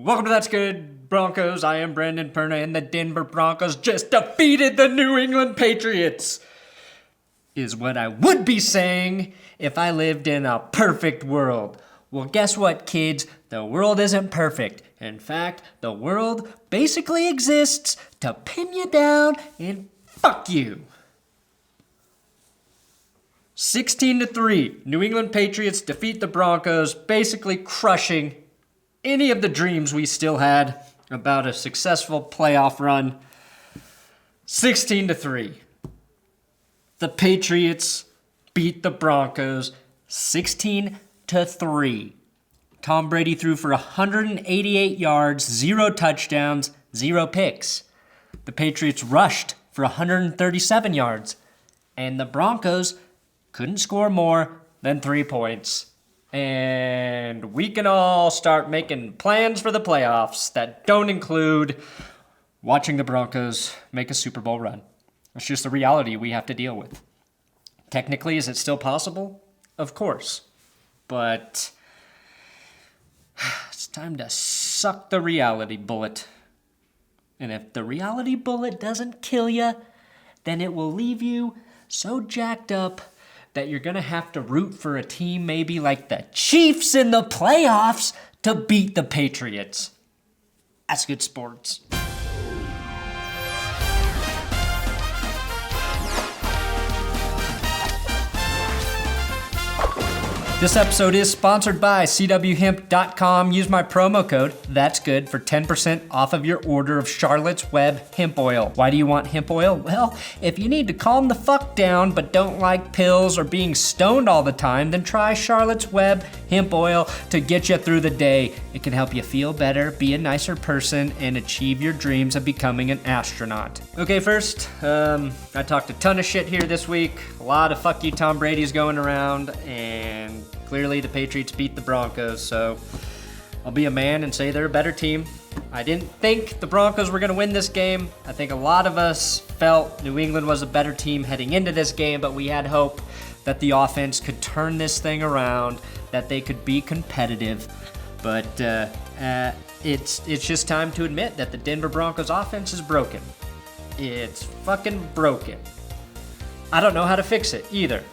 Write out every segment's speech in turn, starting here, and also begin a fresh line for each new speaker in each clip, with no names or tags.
Welcome to That's Good Broncos. I am Brandon Perna, and the Denver Broncos just defeated the New England Patriots. Is what I would be saying if I lived in a perfect world. Well, guess what, kids? The world isn't perfect. In fact, the world basically exists to pin you down and fuck you. 16-3, New England Patriots defeat the Broncos, basically crushing any of the dreams we still had about a successful playoff run. 16-3. The Patriots beat the Broncos 16-3. Tom Brady threw for 188 yards, 0 touchdowns, 0 picks. The Patriots rushed for 137 yards, and the Broncos couldn't score more than 3 points. And we can all start making plans for the playoffs that don't include watching the Broncos make a Super Bowl run. It's just the reality we have to deal with. Technically, is it still possible? Of course. But it's time to suck the reality bullet. And if the reality bullet doesn't kill you, then it will leave you so jacked up that you're going to have to root for a team maybe like the Chiefs in the playoffs to beat the Patriots. That's good sports. This episode is sponsored by CWHemp.com. Use my promo code, That's Good, for 10% off of your order of Charlotte's Web hemp oil. Why do you want hemp oil? Well, if you need to calm the fuck down but don't like pills or being stoned all the time, then try Charlotte's Web hemp oil to get you through the day. It can help you feel better, be a nicer person, and achieve your dreams of becoming an astronaut. Okay, first, I talked a ton of shit here this week. A lot of fuck you Tom Brady's going around, and clearly the Patriots beat the Broncos, so I'll be a man and say they're a better team. I didn't think the Broncos were going to win this game. I think a lot of us felt New England was a better team heading into this game, but we had hope that the offense could turn this thing around, that they could be competitive. But it's just time to admit that the Denver Broncos offense is broken. It's fucking broken. I don't know how to fix it either.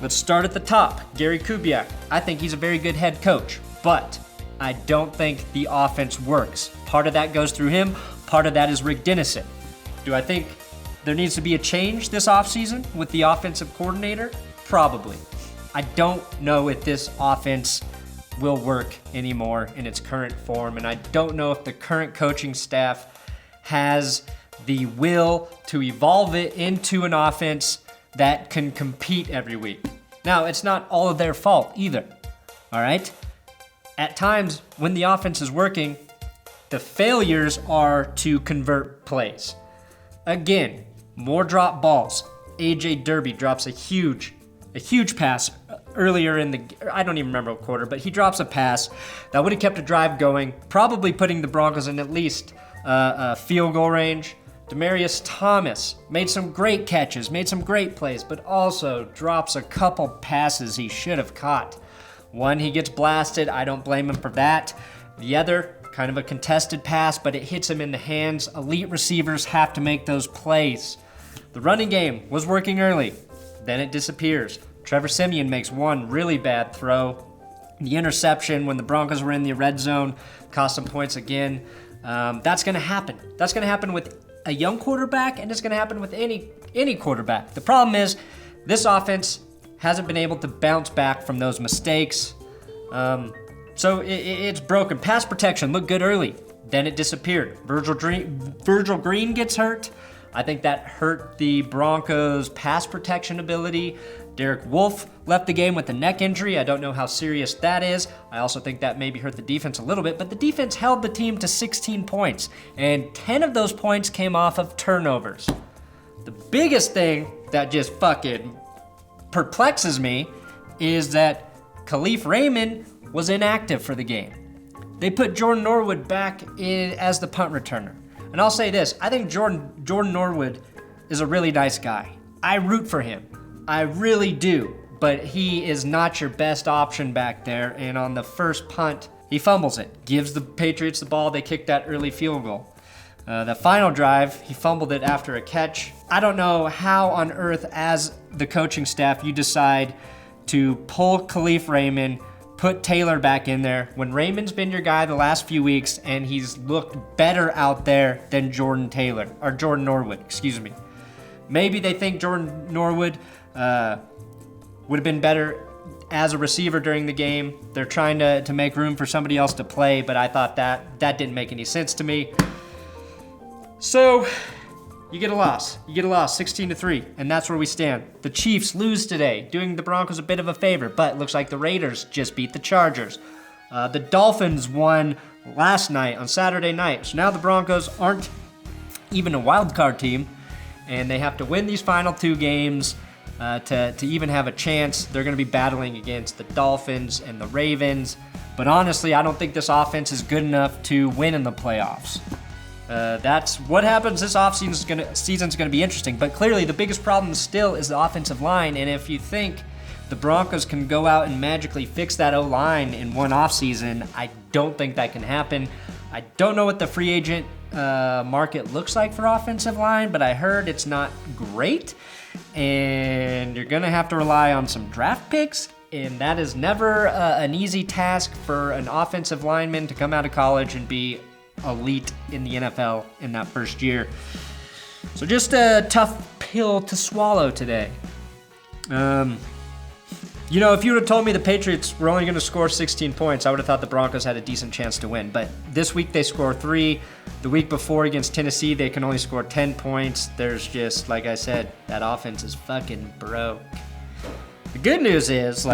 Let's start at the top. Gary Kubiak. I think he's a very good head coach, but I don't think the offense works. Part of that goes through him. Part of that is Rick Dennison. Do I think there needs to be a change this offseason with the offensive coordinator? Probably. I don't know if this offense will work anymore in its current form, and I don't know if the current coaching staff has the will to evolve it into an offense that can compete every week. Now, it's not all of their fault either, all right? At times, when the offense is working, the failures are to convert plays. Again, more drop balls. AJ Derby drops a huge pass earlier in the, I don't even remember what quarter, but he drops a pass that would have kept a drive going, probably putting the Broncos in at least a field goal range. Demaryius Thomas made some great catches, made some great plays, but also drops a couple passes he should have caught. One, he gets blasted. I don't blame him for that. The other, kind of a contested pass, but it hits him in the hands. Elite receivers have to make those plays. The running game was working early. Then it disappears. Trevor Siemian makes one really bad throw. The interception when the Broncos were in the red zone cost some points again. That's going to happen. That's going to happen with a young quarterback, and it's going to happen with any quarterback. The problem is this offense hasn't been able to bounce back from those mistakes. So it's broken. Pass protection looked good early. Then it disappeared. Virgil Green gets hurt. I think that hurt the Broncos' pass protection ability. Derek Wolfe left the game with a neck injury. I don't know how serious that is. I also think that maybe hurt the defense a little bit, but the defense held the team to 16 points, and 10 of those points came off of turnovers. The biggest thing that just fucking perplexes me is that Khalif Raymond was inactive for the game. They put Jordan Norwood back in as the punt returner. And I'll say this, I think Jordan Norwood is a really nice guy. I root for him. I really do. But he is not your best option back there. And on the first punt He fumbles it, gives the Patriots the ball. They kick that early field goal. The final drive, he fumbled it after a catch. I don't know how on earth, as the coaching staff, you decide to pull Khalif Raymond, put Taylor back in there when Raymond's been your guy the last few weeks and he's looked better out there than Jordan Norwood, excuse me. Maybe they think Jordan Norwood would have been better as a receiver during the game. They're trying to make room for somebody else to play, but I thought that didn't make any sense to me. So, you get a loss. 16-3, and that's where we stand. The Chiefs lose today, doing the Broncos a bit of a favor, but it looks like the Raiders just beat the Chargers. The Dolphins won last night, on Saturday night, so now the Broncos aren't even a wild card team, and they have to win these final 2 games to even have a chance. They're going to be battling against the Dolphins and the Ravens, but honestly, I don't think this offense is good enough to win in the playoffs. That's what happens this offseason. Season's going to be interesting, but clearly the biggest problem still is the offensive line, and if you think the Broncos can go out and magically fix that O-line in one offseason, I don't think that can happen. I don't know what the free agent market looks like for offensive line, but I heard it's not great, and you're going to have to rely on some draft picks, and that is never an easy task for an offensive lineman to come out of college and be elite in the NFL in that first year. So just a tough pill to swallow today. If you would have told me the Patriots were only going to score 16 points, I would have thought the Broncos had a decent chance to win. But this week they score 3. The week before against Tennessee, they can only score 10 points. There's just, like I said, that offense is fucking broke. The good news is,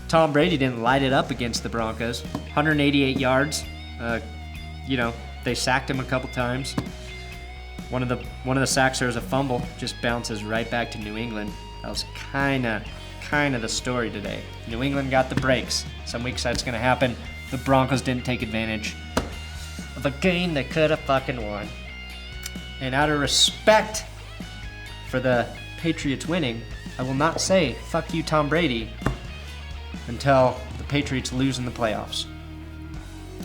Tom Brady didn't light it up against the Broncos. 188 yards. They sacked him a couple times. One of the sacks, there was a fumble, just bounces right back to New England. That was kind of the story today. New England got the breaks. Some weeks that's going to happen. The Broncos didn't take advantage of a game they could have fucking won. And out of respect for the Patriots winning, I will not say fuck you Tom Brady until the Patriots lose in the playoffs.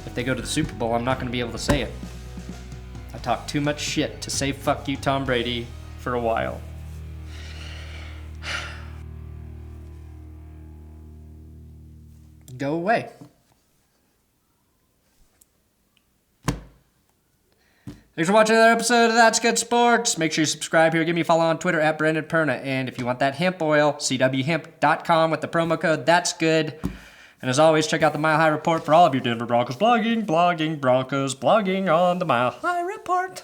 If they go to the Super Bowl, I'm not going to be able to say it. I talk too much shit to say fuck you Tom Brady for a while. Go away. Thanks for watching another episode of That's Good Sports. Make sure you subscribe here. Give me a follow on Twitter at Brandon Perna. And if you want that hemp oil, CWHemp.com with the promo code That's Good. And as always, check out the Mile High Report for all of your Denver Broncos blogging, Broncos blogging on the Mile High Report.